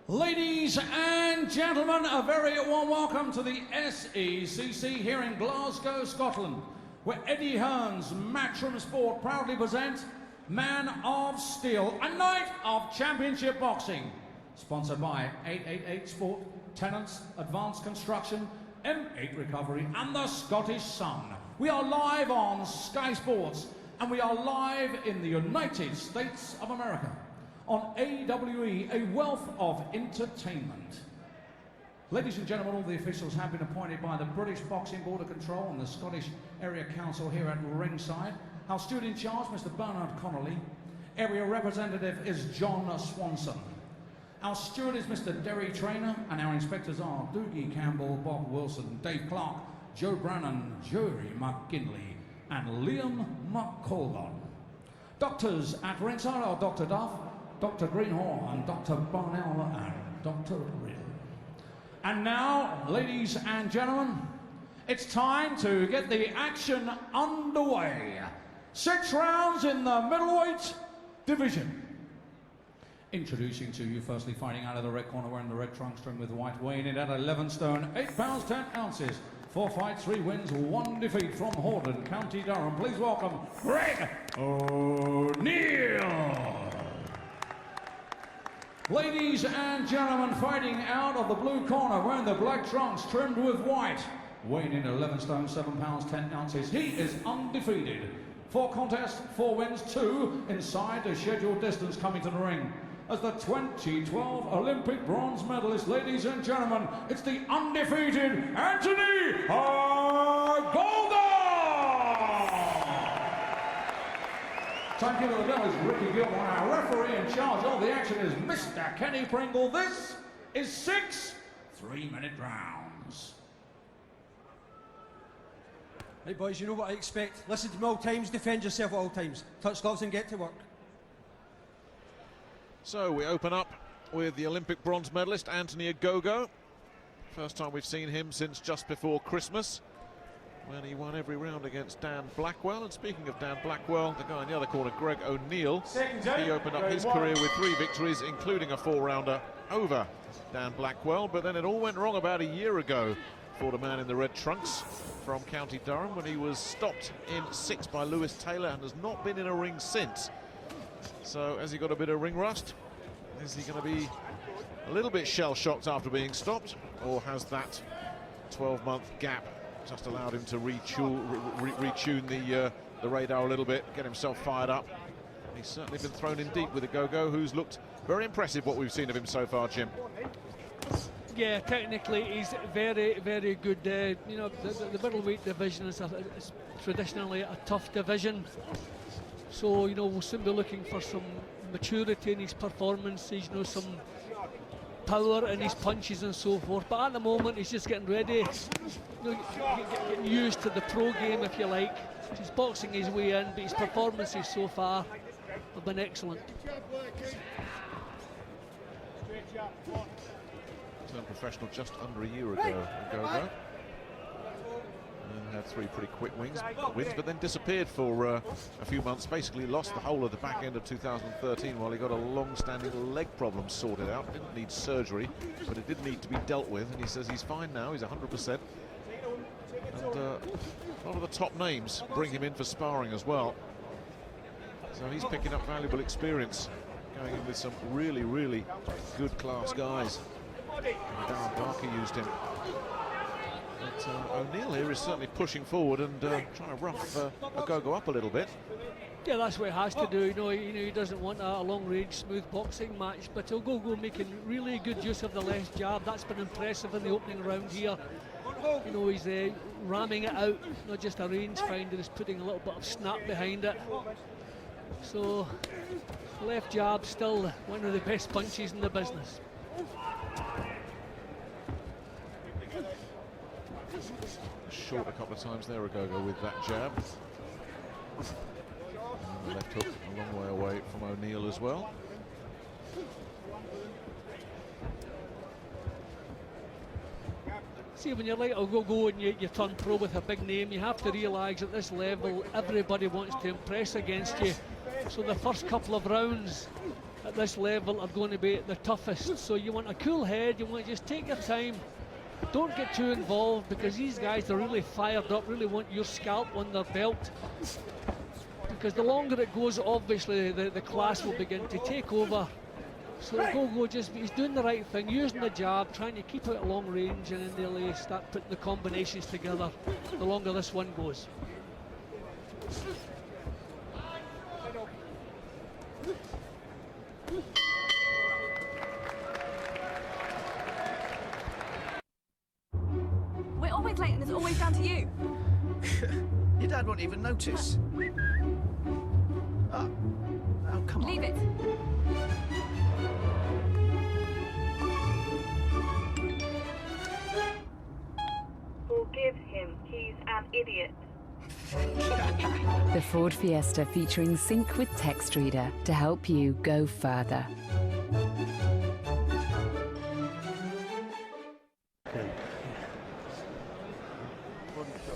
Ladies and gentlemen, a very warm welcome to the SECC here in Glasgow, Scotland, where Eddie Hearn's Matchroom Sport proudly present Man of Steel, a night of championship boxing. Sponsored by 888 Sport, Tenants, Advanced Construction, M8 Recovery and the Scottish Sun. We are live on Sky Sports and we are live in the United States of America on AWE, a wealth of entertainment. Ladies and gentlemen, all the officials have been appointed by the British Boxing Board of Control and the Scottish Area Council here at ringside. Our steward in charge, Mr. Bernard Connolly. Area representative is John Swanson. Our steward is Mr. Derry Trainer, and our inspectors are Doogie Campbell, Bob Wilson, Dave Clark, Joe Brannan, Jerry McKinley, and Liam McColgan. Doctors at ringside are Dr. Duff, Dr. Greenhorn, and Dr. Barnell, and Dr. Rill. And now, ladies and gentlemen, it's time to get the action underway. 6 rounds in the middleweight division. Introducing to you, firstly, fighting out of the red corner, wearing the red trunk string with white, weighing in at 11 stone, 8 pounds 10 ounces. 4 fights, 3 wins, 1 defeat from Hordern, County Durham. Please welcome Greg Oneil. Ladies and gentlemen, fighting out of the blue corner, wearing the black trunks trimmed with white, weighing in 11 stone, 7 pounds 10 ounces. He is undefeated. 4 contests, 4 wins, 2 inside the scheduled distance coming to the ring. As the 2012 Olympic bronze medalist, ladies and gentlemen, it's the undefeated Anthony Ogogo! Timekeeper of the bell is Ricky Gilmore. Our referee in charge of the action is Mr. Kenny Pringle. This is 6 3-minute rounds. Right, boys, you know what I expect. Listen to me all times, defend yourself at all times. Touch gloves and get to work. So we open up with the Olympic bronze medalist Anthony Ogogo. First time we've seen him since just before Christmas, when he won every round against Dan Blackwell. And speaking of Dan Blackwell, the guy in the other corner, Greg Oneil, he opened up his career with 3 victories, including a 4-rounder over Dan Blackwell. But then it all went wrong about a year ago for the man in the red trunks from County Durham, when he was stopped in 6 by Lewis Taylor and has not been in a ring since. So has he got a bit of ring rust? Is he going to be a little bit shell-shocked after being stopped? Or has that 12-month gap just allowed him to retune the radar a little bit, get himself fired up? He's certainly been thrown in deep with Ogogo, who's looked very impressive what we've seen of him so far, Jim. Yeah, technically he's very, very good. You know, the middleweight division is traditionally a tough division. So, you know, we'll soon be looking for some maturity in his performances, you know, some power in his punches and so forth. But at the moment, he's just getting ready, you know, getting used to the pro game, if you like. He's boxing his way in, but his performances so far have been excellent. Turned professional just under a year ago, Ogogo. And had 3 pretty quick wins, but then disappeared for a few months. Basically lost the whole of the back end of 2013 while he got a long-standing leg problem sorted out. Didn't need surgery, but it did need to be dealt with. And he says he's fine now. He's 100%. And a lot of the top names bring him in for sparring as well. So he's picking up valuable experience, going in with some really, really good class guys. And Darren Barker used him. But Oneil here is certainly pushing forward and trying to rough Ogogo up a little bit. Yeah, that's what he has to do. You know, he doesn't want a long-range, smooth boxing match, but Ogogo making really good use of the left jab. That's been impressive in the opening round here. You know, he's ramming it out, not just a range finder, he's putting a little bit of snap behind it. So, left jab still one of the best punches in the business. Short a couple of times there, Ogogo, with that jab. And the left hook a long way away from Oneil as well. See, when you're like Ogogo and you turn pro with a big name, you have to realise at this level everybody wants to impress against you. So the first couple of rounds at at this level are going to be the toughest. So you want a cool head, you want to just take your time, don't get too involved, because these guys are really fired up, really want your scalp on their belt. Because the longer it goes, obviously the class will begin to take over. So Ogogo he's doing the right thing, using the jab, trying to keep it at long range, and then they'll start putting the combinations together the longer this one goes. We're always late and it's always down to you. Your dad won't even notice. Oh, come on. Leave it. Forgive him, he's an idiot. The Ford Fiesta featuring Sync with Text Reader to help you go further.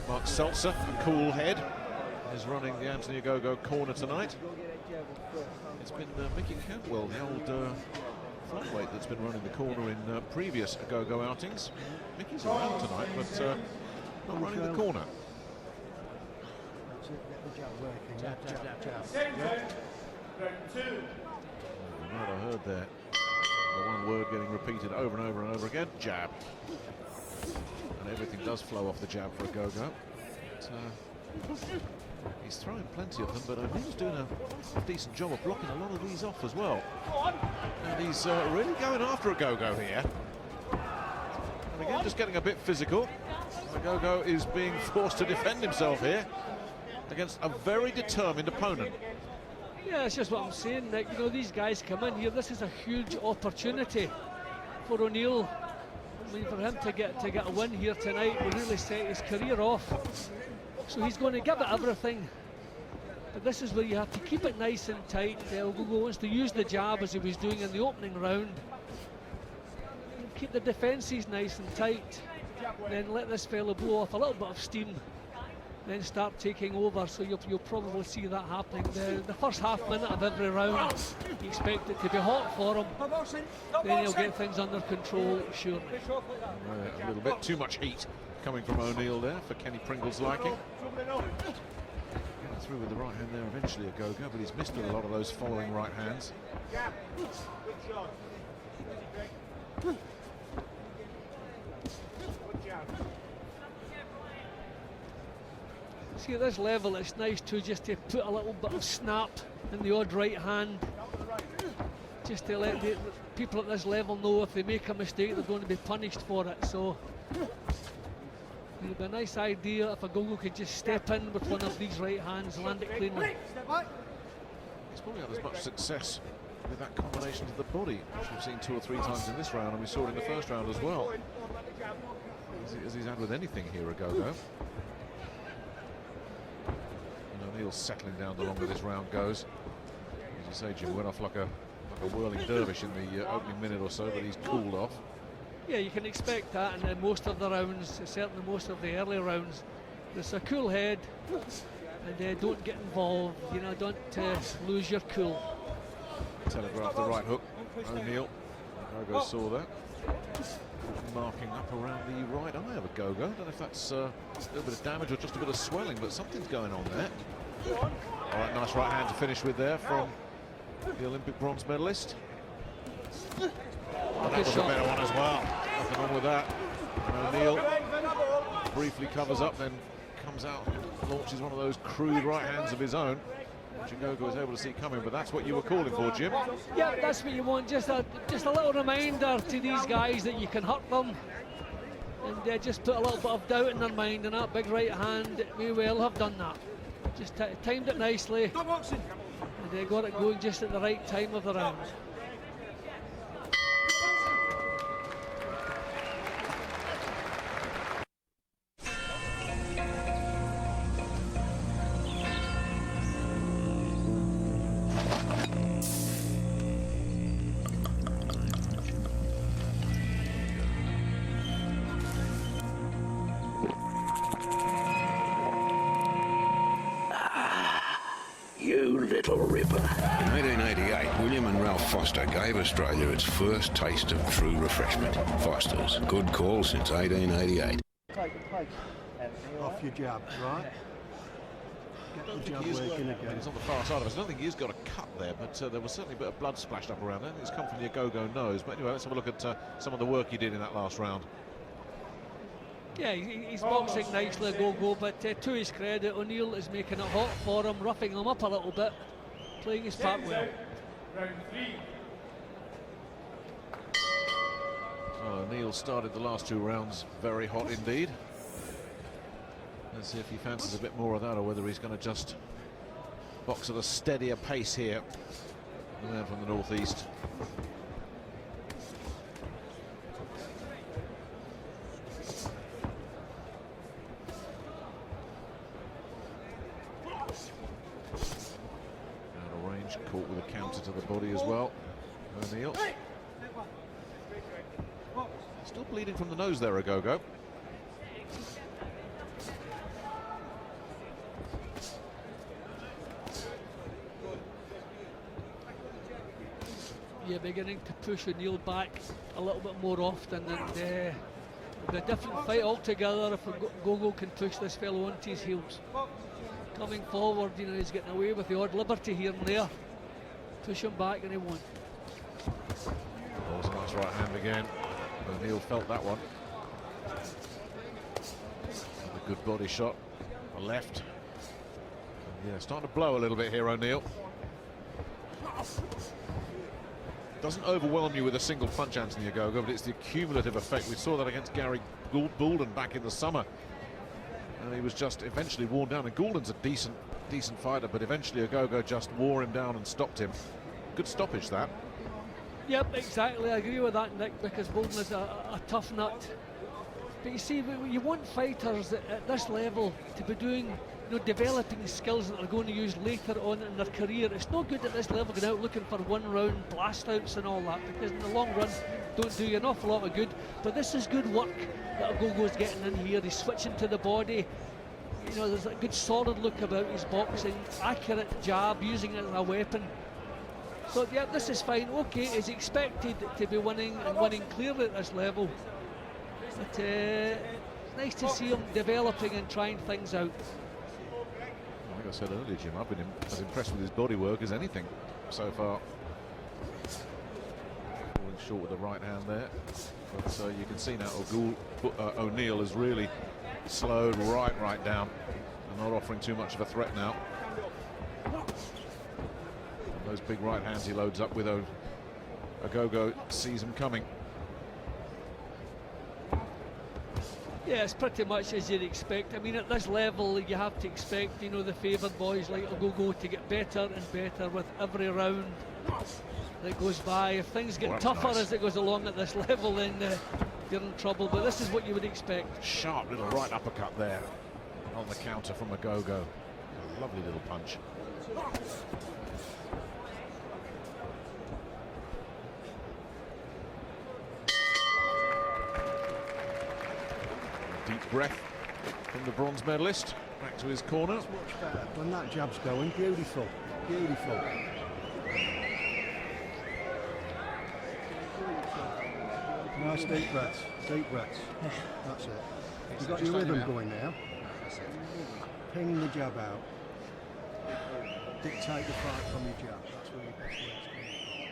Mark Seltzer, cool head, is running the Anthony Ogogo corner tonight. It's been Mickey Cantwell, the old flyweight, that's been running the corner in previous Ogogo outings. Mickey's around tonight, but not running the corner. You might have heard there the one word getting repeated over and over and over again: jab. And everything does flow off the jab for Ogogo. He's throwing plenty of them, but Oneil's doing a decent job of blocking a lot of these off as well. And he's really going after Ogogo here. And again, just getting a bit physical. Ogogo is being forced to defend himself here against a very determined opponent. Yeah, it's just what I'm saying, Nick. You know, these guys come in here, this is a huge opportunity for Oneil. I mean, for him to get a win here tonight will really set his career off. So he's going to give it everything. But this is where you have to keep it nice and tight. Ogogo wants to use the jab as he was doing in the opening round. Keep the defences nice and tight. Then let this fellow blow off a little bit of steam. Then start taking over, so you'll probably see that happening. The first half minute of every round, you expect it to be hot for him. Then he'll get things under control, surely. A little bit too much heat coming from Oneil there for Kenny Pringle's liking. Getting through with the right hand there eventually, Ogogo, but he's missed with a lot of those following right hands. See, at this level, it's nice to just to put a little bit of snap in the odd right hand, just to let the people at this level know if they make a mistake, they're going to be punished for it. So it'd be a nice idea if Ogogo could just step in with one of these right hands, land it cleanly. He's probably had as much success with that combination to the body, which we've seen 2 or 3 times in this round, and we saw it in the first round as well, as he's had with anything here, Ogogo. And Oneil's settling down the longer this round goes. As you say, Jim, went off like a whirling dervish in the opening minute or so, but he's cooled off. Yeah, you can expect that in most of the rounds, certainly most of the early rounds. There's a cool head, and don't get involved, you know, don't lose your cool. Telegraphed the right hook, Oneil. Ogogo saw that. Marking up around the right eye of Ogogo. I don't know if that's a little bit of damage or just a bit of swelling, but something's going on there. All right, nice right hand to finish with there from the Olympic bronze medalist. And that was a better one as well. Nothing wrong with that. And Oneil briefly covers up, then comes out and launches one of those crude right hands of his own, which Ogogo was able to see coming, but that's what you were calling for, Jim. Yeah, that's what you want. Just a little reminder to these guys that you can hurt them, and just put a little bit of doubt in their mind, and that big right hand may well have done that. Just timed it nicely, and they got it going just at the right time of the round. You little ripper. In 1988, we William and Ralph Foster gave Australia its first taste of true refreshment. Foster's, good call since 1888. Off your jab, right? Get the jab working again. He's on the far side of us. I don't think he's got a cut there, but there was certainly a bit of blood splashed up around there. I think it's come from the Ogogo nose. But anyway, let's have a look at some of the work he did in that last round. Yeah, he's boxing nicely, Ogogo, but to his credit, Oneil is making it hot for him, roughing him up a little bit, playing his part well. Well, Oneil started the last 2 rounds very hot indeed. Let's see if he fancies a bit more of that, or whether he's going to just box at a steadier pace here. The man from the northeast. Out of range, caught with a counter to the body as well. Oneil. Still bleeding from the nose there, Ogogo. Yeah, beginning to push Oneil back a little bit more often, and it'll be a different fight altogether if Ogogo can push this fellow onto his heels. Coming forward, you know, he's getting away with the odd liberty here and there. Push him back and he won't. Oh, a nice right hand again. Oneil felt that one. A good body shot. A left. Yeah, starting to blow a little bit here, Oneil. Doesn't overwhelm you with a single punch, Anthony Ogogo, but it's the cumulative effect. We saw that against Gary Goulden back in the summer. And he was just eventually worn down. And Goulden's a decent fighter, but eventually Ogogo just wore him down and stopped him. Good stoppage, that. Yep, exactly. I agree with that, Nick, because Goulden is a tough nut. But you see, you want fighters at this level to be doing, you know, developing skills that they're going to use later on in their career. It's no good at this level going out looking for one-round blast-outs and all that, because in the long run, don't do you an awful lot of good. But this is good work that Ogogo's getting in here. He's switching to the body. You know, there's a good solid look about his boxing, accurate jab, using it as a weapon. So yeah, this is fine. Okay, he's expected to be winning and winning clearly at this level. But it's nice to see him developing and trying things out. Like I said earlier, Jim, I've been as impressed with his body work as anything so far. Falling short with the right hand there. But you can see now Oneil has really slowed right down and not offering too much of a threat now. And those big right hands he loads up with, Ogogo sees him coming. Yeah, it's pretty much as you'd expect. I mean, at this level, you have to expect, you know, the favoured boys like Ogogo to get better and better with every round that goes by. If things get tougher as it goes along at this level, then you're in trouble. But this is what you would expect. Sharp little right uppercut there on the counter from Ogogo. A lovely little punch. Deep breath from the bronze medalist, back to his corner. It's much better when that jab's going. Beautiful, beautiful. Nice deep breaths, deep breaths. That's it. You've got your rhythm going now. Ping the jab out. Dictate the fight from your jab. That's where it's going.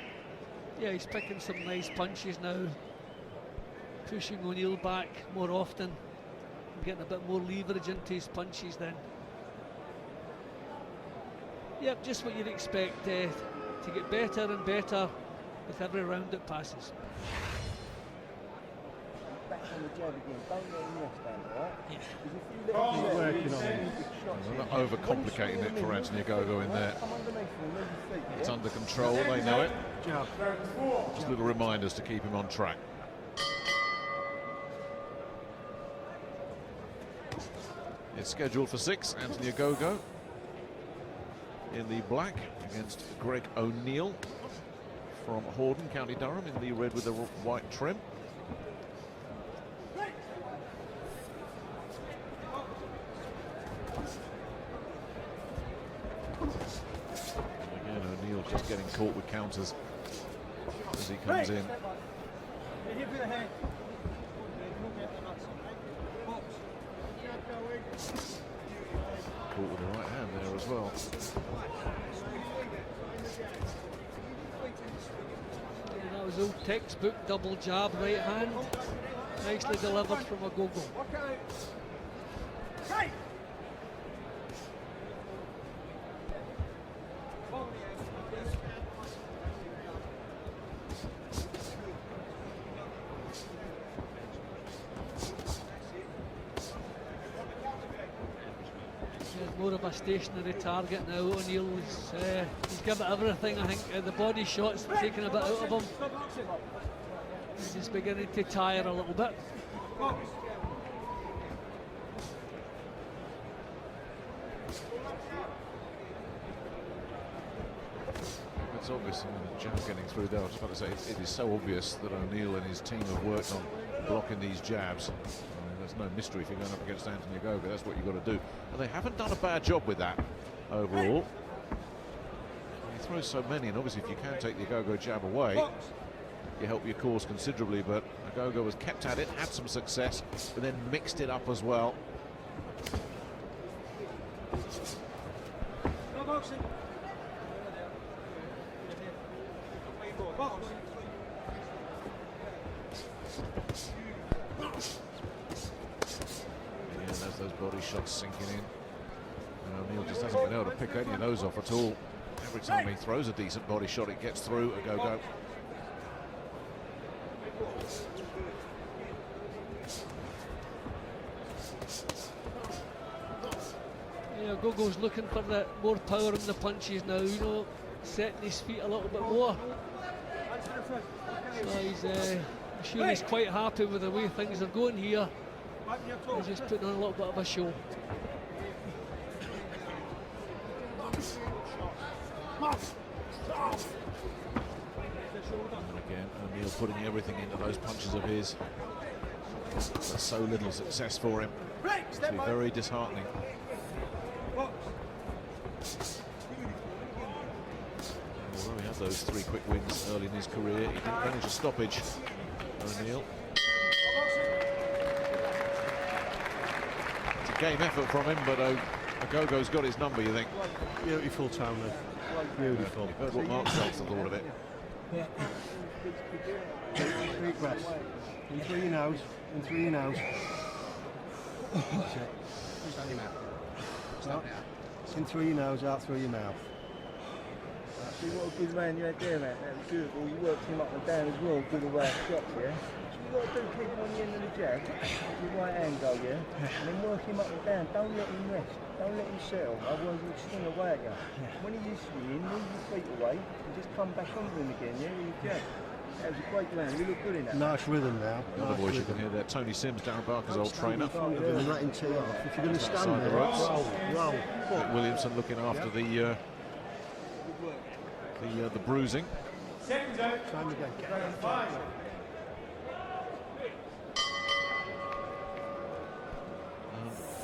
Yeah, he's picking some nice punches now. Pushing Oneil back more often. Getting a bit more leverage into his punches then. Yep, just what you'd expect, to get better and better with every round that passes. Back on the jab again, don't let him rest down, alright? Yeah. He's working on it. They're not overcomplicating it for Anthony Ogogo in there. It's under control, they know it. Jab. Just little reminders to keep him on track. It's scheduled for 6. Anthony Ogogo in the black against Greg Oneil from Hordern, County Durham, in the red with the white trim. Again, Oneil just getting caught with counters as he comes in. Caught with the right hand there as well. And that was old textbook double jab right hand. Nicely delivered from Ogogo. More of a stationary target now. Oneil he's given everything. I think the body shot's taken a bit out of him. He's just beginning to tire a little bit. It's obvious, the jab getting through there. I was about to say, it is so obvious that Oneil and his team have worked on blocking these jabs. There's no mystery if you're going up against Anthony Ogogo. That's what you've got to do. And they haven't done a bad job with that overall. He throws so many, and obviously if you can take the Ogogo jab away, you help your cause considerably. But Ogogo was kept at it, had some success, but then mixed it up as well. Those body shots sinking in, and Oneil just hasn't been able to pick any of those off at all. Every time he throws a decent body shot, it gets through Ogogo. Yeah, Ogogo's looking for the more power in the punches now, you know, setting his feet a little bit more. So he's, I'm sure he's quite happy with the way things are going here. He's just putting on a little bit of a show. And again, Oneil putting everything into those punches of his. But so little success for him. It's been very disheartening. Although he had those 3 quick wins early in his career, he didn't manage a stoppage. Oneil. Game effort from him, but Ogogo's got his number, you think? Beautiful, Tony. Beautiful. You've heard what Mark Seltzer thought of it. Deep breaths. In through your nose. In through your nose. That's it. Stand him out. Stand it out. In through your nose, out through your mouth. See what a good man you had there, mate. That was beautiful. You worked him up and down as well, good away shots, yeah? What you got to do, keep him on the end of the jab, your right hand go, yeah? And then work him up and down. Don't let him rest. Don't let him settle, otherwise he'll swing away at you. When he is swinging, move your feet away and just come back onto him again, yeah? With your jab. That was a great round. You look good in that. Nice rhythm now. The other voice you can hear there, Tony Sims, Darren Barker's old trainer. And let him tee off. If you're going to stand there, roll. Matt Williamson looking after the bruising. Time again.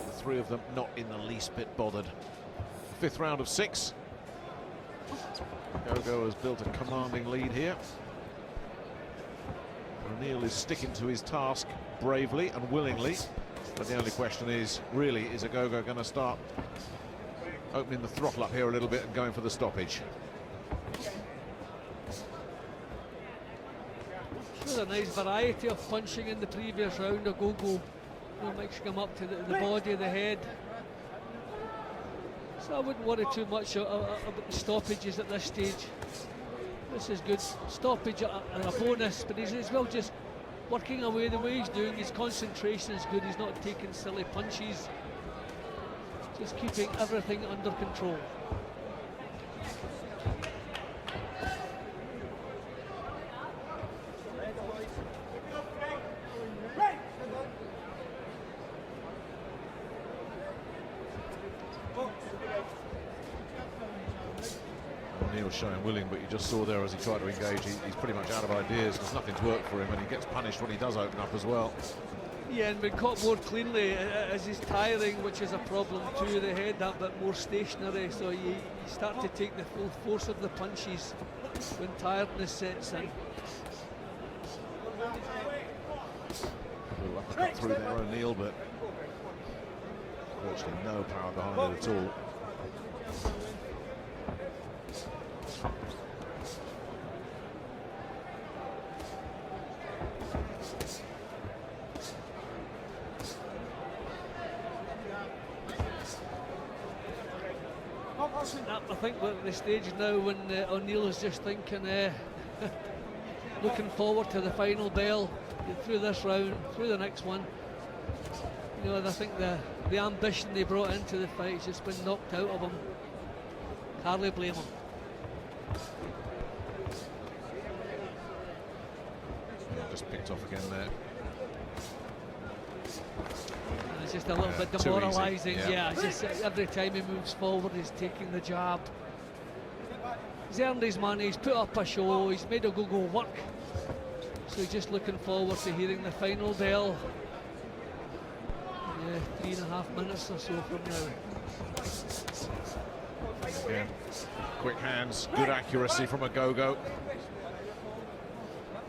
The 3 of them not in the least bit bothered. 5th round of 6. Ogogo has built a commanding lead here. Oneil is sticking to his task bravely and willingly, but the only question is, really, is Ogogo going to start opening the throttle up here a little bit and going for the stoppage? There's a nice variety of punching in the previous round. Ogogo, mixing him up to the body, the head. So I wouldn't worry too much about the stoppages at this stage. This is good. Stoppage and a bonus, but he's as well just working away the way he's doing. His concentration is good. He's not taking silly punches. Just keeping everything under control. Oneil showing willing, but you just saw there as he tried to engage, he's pretty much out of ideas. There's nothing to work for him, and he gets punished when he does open up as well. Yeah, and been caught more cleanly as he's tiring, which is a problem too. The head that bit more stationary, so you start to take the full force of the punches when tiredness sets in. Little uppercut through there, Oneil, but virtually no power behind it at all. I think we're at the stage now when Oneil is just thinking, looking forward to the final bell, get through this round, through the next one. You know, I think the ambition they brought into the fight has just been knocked out of him. Hardly blame him. Yeah, just picked off again there. It's just a little bit demoralising. Yeah, it's just every time he moves forward, he's taking the jab. He's earned his money, he's put up a show, he's made Ogogo work. So he's just looking forward to hearing the final bell. Yeah, 3.5 minutes or so from now. Again, quick hands, good accuracy from Ogogo.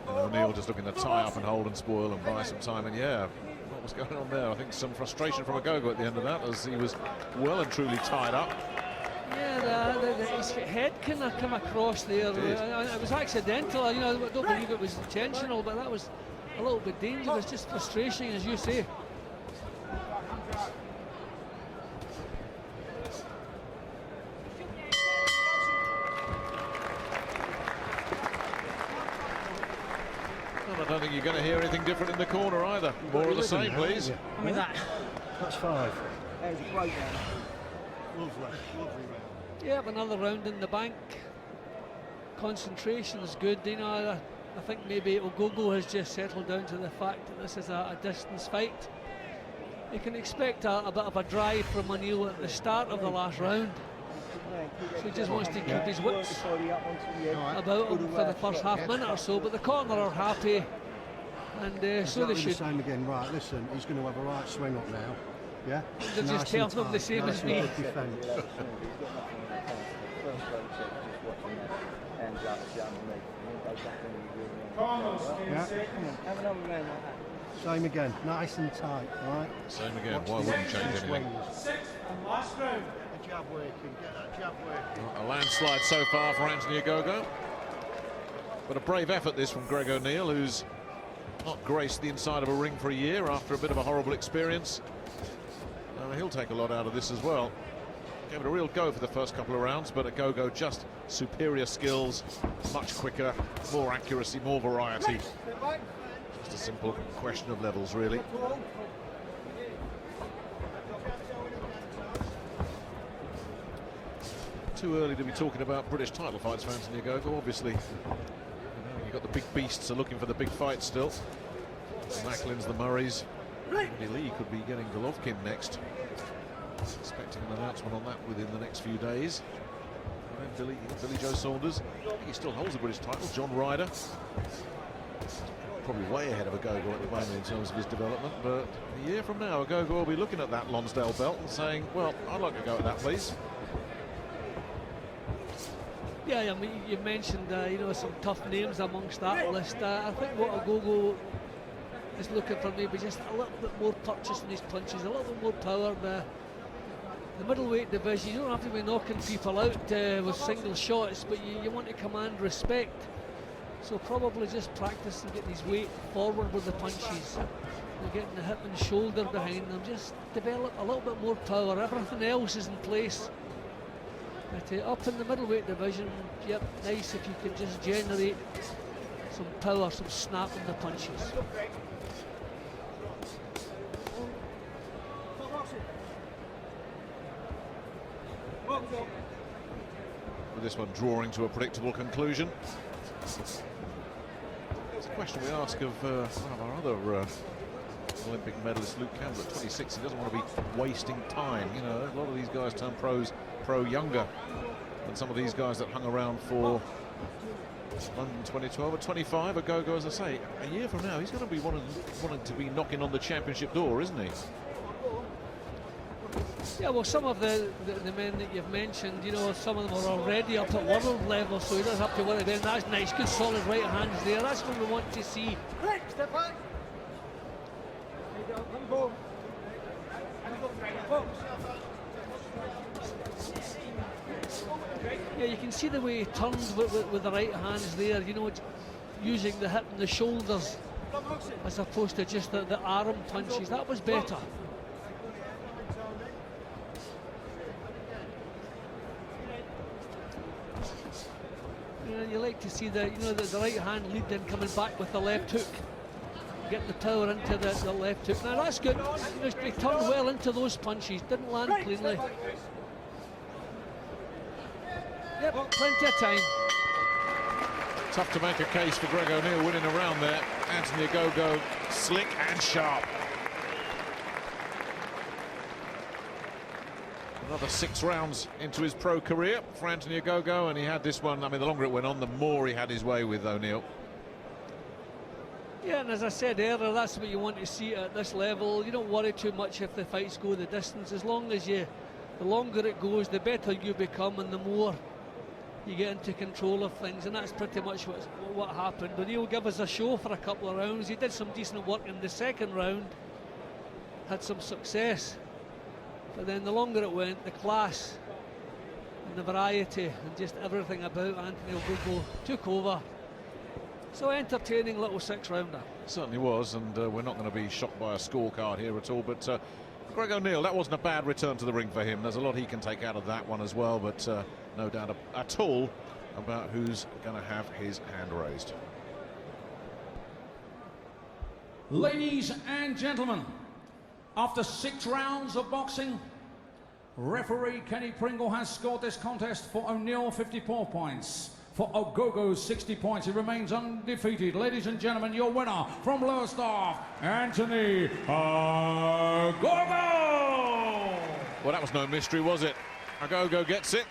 And Oneil just looking to tie up and hold and spoil and buy some time. And yeah, what was going on there? I think some frustration from Ogogo at the end of that, as he was well and truly tied up. Yeah, his head kind of come across there. It was accidental. You know, I don't believe it was intentional, but that was a little bit dangerous. Just frustration, as you say. Well, I don't think you're going to hear anything different in the corner either. More of the same, please. I mean, That's 5. That was a great round. Lovely round. yeah, but another round in the bank. Concentration is good. You know, I think maybe Ogogo has just settled down to the fact that this is a distance fight. You can expect a bit of a drive from Oneil at the start of the last round. So he just wants to keep his wits about him for the first half minute or so, but the corner are happy, and so they should. The same again. Right, listen, he's going to have a right swing up now. Yeah? They're just telling them the same as me. Yeah. Same again, nice and tight, right? Same again, why wouldn't you change anything? Last round. The jab working, get that jab working. A landslide so far for Anthony Ogogo. But a brave effort this from Greg Oneil, who's not graced the inside of a ring for a year after a bit of a horrible experience. He'll take a lot out of this as well. Gave it a real go for the first couple of rounds, but Ogogo just superior skills, much quicker, more accuracy, more variety. Just a simple question of levels, really. Too early to be talking about British title fights for Anthony Ogogo, obviously. You've got the big beasts are looking for the big fights still. The Macklins, the Murrays. Andy Lee could be getting Golovkin next. Expecting an announcement on that within the next few days. And then Billy Joe Saunders. I think he still holds the British title. John Ryder. Probably way ahead of Ogogo at the moment in terms of his development. But a year from now, Ogogo will be looking at that Lonsdale belt and saying, well, I'd like to go at that, please. Yeah, I mean, you mentioned you know, some tough names amongst that list. I think what Ogogo is looking for maybe just a little bit more purchase in his punches, a little bit more power. The middleweight division, you don't have to be knocking people out with single shots, but you want to command respect. So probably just practice and getting his weight forward with the punches. And getting the hip and shoulder behind them. Just develop a little bit more power. Everything else is in place. But up in the middleweight division, yep, nice if you can just generate some power, some snap in the punches. With this one drawing to a predictable conclusion. It's a question we ask of one of our other Olympic medalist, Luke Campbell, at 26. He doesn't want to be wasting time. You know, a lot of these guys turn pro younger than some of these guys that hung around for London 2012 at 25. Ogogo, as I say, a year from now, he's going to be wanting to be knocking on the championship door, isn't he? Yeah, well, some of the men that you've mentioned, you know, some of them are already up at world level, so he doesn't have to worry about it. That's nice, good solid right hands there. That's what we want to see. Step back. Yeah, you can see the way he turns with the right hands there, you know, using the hip and the shoulders as opposed to just the arm punches. That was better. You know, you like to see the right hand lead then coming back with the left hook, getting the power into the left hook. Now that's good. You know, he turned well into those punches, didn't land cleanly. Yep, plenty of time. Tough to make a case for Greg Oneil winning a round there. Anthony Ogogo, slick and sharp. Another 6 rounds into his pro career for Anthony Ogogo, and he had this one. I mean, the longer it went on, the more he had his way with Oneil. Yeah, and as I said earlier, that's what you want to see at this level. You don't worry too much if the fights go the distance. As long as the longer it goes, the better you become, and the more you get into control of things, and that's pretty much what happened. Oneil gave us a show for a couple of rounds. He did some decent work in the second round, had some success, but then the longer it went, the class and the variety and just everything about Anthony Ogogo took over. So entertaining little 6-rounder. Certainly was, and we're not going to be shocked by a scorecard here at all, but Greg Oneil, that wasn't a bad return to the ring for him. There's a lot he can take out of that one as well, but no doubt at all about who's going to have his hand raised. Ladies and gentlemen, after 6 rounds of boxing, referee Kenny Pringle has scored this contest for Oneil 54 points. For Ogogo 60 points. He remains undefeated. Ladies and gentlemen, your winner from Lowestoft, Anthony Ogogo! Well, that was no mystery, was it? Ogogo gets it.